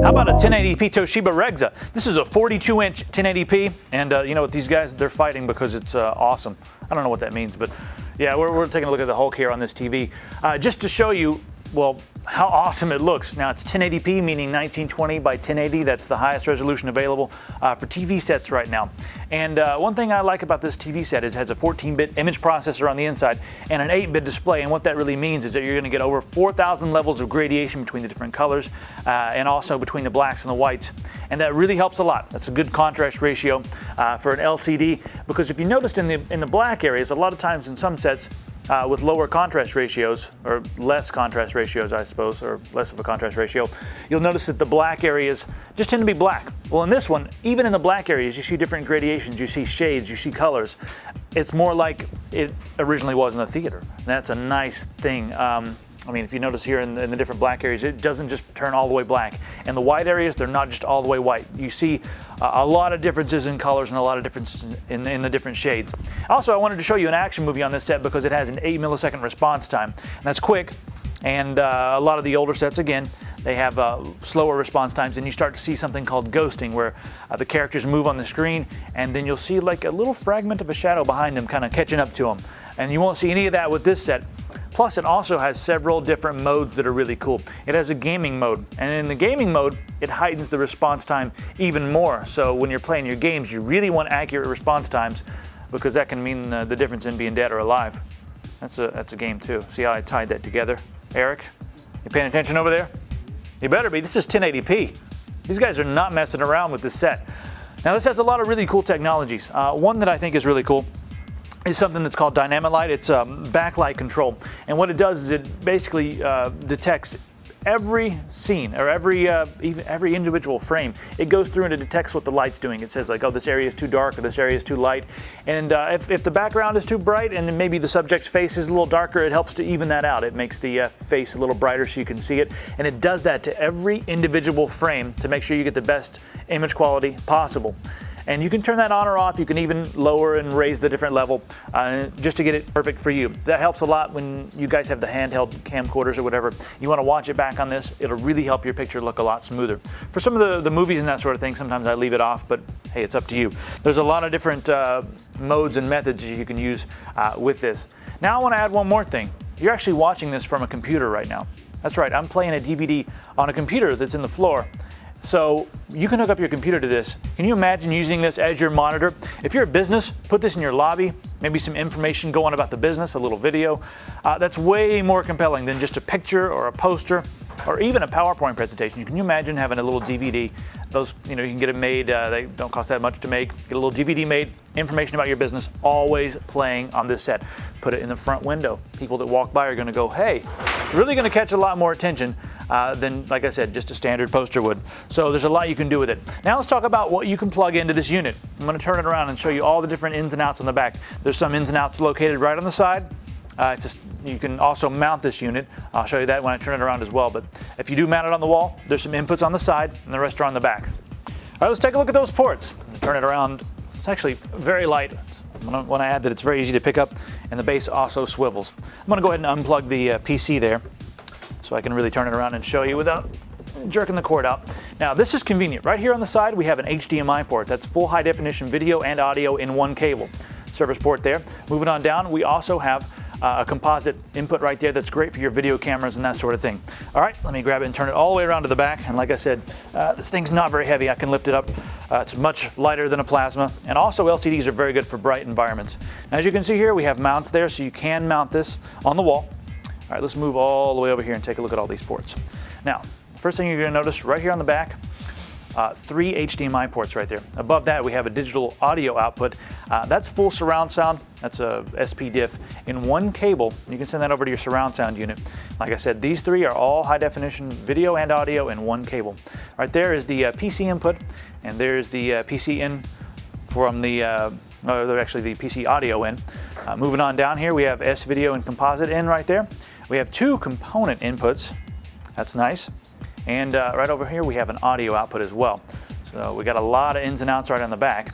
How about a 1080p Toshiba Regza? This is a 42-inch 1080p, and you know what, these guys, they're fighting because it's awesome. I don't know what that means, but yeah, we're taking a look at the Hulk here on this TV. Just to show you, well, how awesome it looks. Now it's 1080p, meaning 1920 by 1080. That's the highest resolution available for TV sets right now. And one thing I like about this TV set is it has a 14-bit image processor on the inside and an 8-bit display. And what that really means is that you're going to get over 4,000 levels of gradation between the different colors and also between the blacks and the whites. And that really helps a lot. That's a good contrast ratio for an LCD, because if you noticed in the black areas, a lot of times in some sets, with lower contrast ratios, or less contrast ratios, I suppose, or less of a contrast ratio, you'll notice that the black areas just tend to be black. Well, in this one, even in the black areas, you see different gradations, you see shades, you see colors. It's more like it originally was in the theater. That's a nice thing. I mean, if you notice here in the different black areas, it doesn't just turn all the way black. And the white areas, they're not just all the way white. You see a lot of differences in colors and a lot of differences in the different shades. Also, I wanted to show you an action movie on this set because it has an 8-millisecond response time. And that's quick. And a lot of the older sets, again, they have slower response times, and you start to see something called ghosting, where the characters move on the screen, and then you'll see like a little fragment of a shadow behind them kind of catching up to them. And you won't see any of that with this set. Plus, it also has several different modes that are really cool. It has a gaming mode, and in the gaming mode, it heightens the response time even more. So when you're playing your games, you really want accurate response times, because that can mean the difference in being dead or alive. That's a game too. See how I tied that together? Eric, you paying attention over there? You better be. This is 1080p. These guys are not messing around with this set. Now, this has a lot of really cool technologies. One that I think is really cool is something that's called DynaLight. It's backlight control. And what it does is it basically detects every scene, or every individual frame. It goes through and it detects what the light's doing. It says like, oh, this area is too dark, or this area is too light. And if the background is too bright and then maybe the subject's face is a little darker, it helps to even that out. It makes the face a little brighter so you can see it. And it does that to every individual frame to make sure you get the best image quality possible. And you can turn that on or off. You can even lower and raise the different level just to get it perfect for you. That helps a lot when you guys have the handheld camcorders or whatever. You want to watch it back on this. It'll really help your picture look a lot smoother. For some of the movies and that sort of thing, sometimes I leave it off, but hey, it's up to you. There's a lot of different modes and methods you can use with this. Now I want to add one more thing. You're actually watching this from a computer right now. That's right, I'm playing a DVD on a computer that's in the floor. So you can hook up your computer to this. Can you imagine using this as your monitor? If you're a business, put this in your lobby, maybe some information go on about the business, a little video. That's way more compelling than just a picture or a poster or even a PowerPoint presentation. Can you imagine having a little DVD? Those, you can get it made, they don't cost that much to make. Get a little DVD made, information about your business, always playing on this set. Put it in the front window. People that walk by are gonna go, hey, it's really gonna catch a lot more attention than, like I said, just a standard poster would. So there's a lot you can do with it. Now let's talk about what you can plug into this unit. I'm going to turn it around and show you all the different ins and outs on the back. There's some ins and outs located right on the side. You can also mount this unit. I'll show you that when I turn it around as well. But if you do mount it on the wall, there's some inputs on the side and the rest are on the back. All right, let's take a look at those ports. Turn it around. It's actually very light. I want to add that it's very easy to pick up, and the base also swivels. I'm going to go ahead and unplug the PC there, so I can really turn it around and show you without jerking the cord out. Now this is convenient. Right here on the side we have an HDMI port. That's full high definition video and audio in one cable. Service port there. Moving on down, we also have a composite input right there that's great for your video cameras and that sort of thing. All right, let me grab it and turn it all the way around to the back. And like I said, this thing's not very heavy. I can lift it up. It's much lighter than a plasma. And also LCDs are very good for bright environments. Now, as you can see here, we have mounts there, so you can mount this on the wall. All right, let's move all the way over here and take a look at all these ports. Now, first thing you're going to notice right here on the back, 3 HDMI ports right there. Above that, we have a digital audio output. That's full surround sound. That's a SP diff in one cable. You can send that over to your surround sound unit. Like I said, these 3 are all high definition video and audio in one cable. Right there is the PC input, and there's the PC in from the actually the PC audio in. Moving on down here, we have S-video and composite in right there. We have 2 component inputs. That's nice. And right over here, we have an audio output as well. So we got a lot of ins and outs right on the back.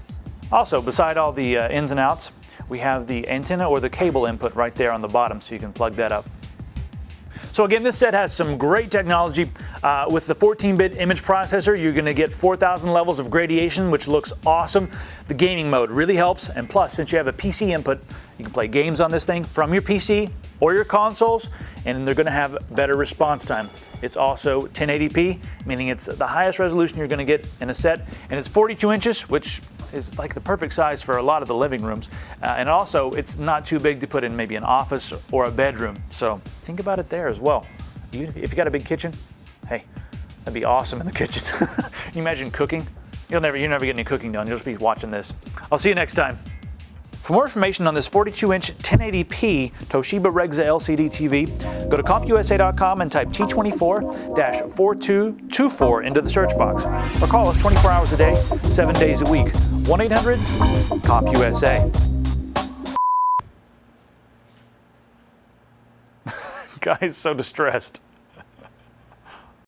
Also, beside all the ins and outs, we have the antenna or the cable input right there on the bottom, so you can plug that up. So So again, this set has some great technology. With the 14-bit image processor, you're going to get 4,000 levels of gradation, which looks awesome. The gaming mode really helps, and plus, since you have a PC input, you can play games on this thing from your PC or your consoles, and they're going to have better response time. It's also 1080p, meaning it's the highest resolution you're going to get in a set, and it's 42 inches, which is like the perfect size for a lot of the living rooms. And also, it's not too big to put in maybe an office or a bedroom. So think about it there as well. If you got a big kitchen, hey, that'd be awesome in the kitchen. Can you imagine cooking? You'll never get any cooking done. You'll just be watching this. I'll see you next time. For more information on this 42-inch 1080p Toshiba Regza LCD TV, go to CompUSA.com and type T24-4224 into the search box. Or call us 24 hours a day, 7 days a week. 1-800-COMP-USA. Guy's so distressed.